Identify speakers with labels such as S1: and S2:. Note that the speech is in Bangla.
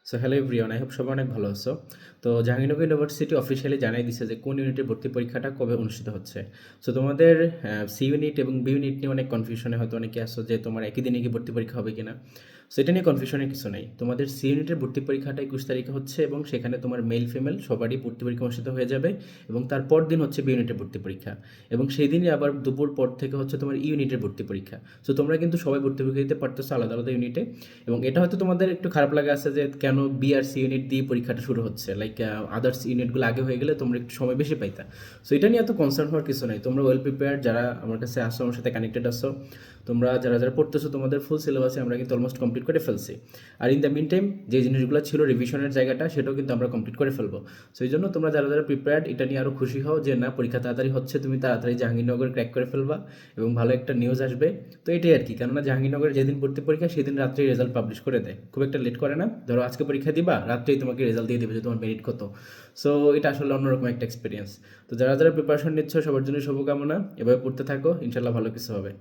S1: So hello everyone, I hope সবাই অনেক ভালো আছো। তো জাহাঙ্গীরনগর ইউনিভার্সিটি অফিসিয়ালি জানাই দিছে যে কোন ইউনিটের ভর্তি পরীক্ষাটা কবে অনুষ্ঠিত হচ্ছে। সো তোমাদের সি ইউনিট এবং বি ইউনিট নিয়ে অনেক কনফিউশনে হয়তো অনেকে আসো যে তোমার একই দিনে কি ভর্তি পরীক্ষা হবে কিনা। সো এটা নিয়ে কনফিউশনের কিছু নেই, তোমাদের সি ইউনিটের ভর্তি পরীক্ষাটা 21 তারিখে হচ্ছে এবং সেখানে তোমার মেল ফিমেল সবারই ভর্তি পরীক্ষা অনুষ্ঠিত হয়ে যাবে। এবং তারপর দিন হচ্ছে বি ইউনিটের ভর্তি পরীক্ষা, এবং সেই দিনই আবার দুপুর পর থেকে হচ্ছে তোমার ই ইউনিটের ভর্তি পরীক্ষা। সো তোমরা কিন্তু সবাই ভর্তি পরীক্ষা দিতে পারতেছো আলাদা আলাদা ইউনিটে। এবং এটা হয়তো তোমাদের একটু খারাপ লাগা আছে যে কেন বি আর সি ইউনিট দিয়ে পরীক্ষাটা শুরু হচ্ছে, লাইক আদার্স ইউনিটগুলো আগে হয়ে গেলে তোমরা একটু সময় বেশি পাইতা। সো এটা নিয়ে এত কনসার্ন হওয়ার কিছু নাই, তোমরা ওয়েল প্রিপেয়ার, যারা আমার কাছে আসো, আমার সাথে কানেক্টেড আসো, তোমরা যারা যারা পড়তেছো তোমাদের ফুল সিলেবাসে আমরা কিন্তু অলমোস্ট কমপ্লিট করে ফেলছি। আর ইন দ্য মিন টাইম যে জিনিসগুলো ছিল রিভিশনের জায়গাটা সেটাও কিন্তু আমরা কমপ্লিট করে ফেলবো। সো এই জন্য তোমরা যারা যারা প্রিপেয়ার্ড এটা নিয়ে আরও খুশি হও যে না, পরীক্ষা তাড়াতাড়ি হচ্ছে, তুমি তাড়াতাড়ি জাহাঙ্গীরনগর ক্র্যাক করে ফেলবা এবং ভালো একটা নিউজ আসবে। তো এটাই আর কি, কেননা জাহাঙ্গীরনগরের যেদিন ভর্তি পরীক্ষা সেদিন রাত্রেই রেজাল্ট পাবলিশ করে দেয়, খুব একটা লেট করে না। ধরো আজকে পরীক্ষা দিবা, রাত্রেই তোমাকে রেজাল্ট দিয়ে দেবে যে তোমার মেরিট কত। সো এটা আসলে অন্যরকম একটা এক্সপিরিয়েন্স। তো যারা যারা প্রিপারেশন নিচ্ছ সবার জন্য শুভকামনা, এভাবে পড়তে থাকো, ইনশাল্লাহ ভালো কিছু হবে।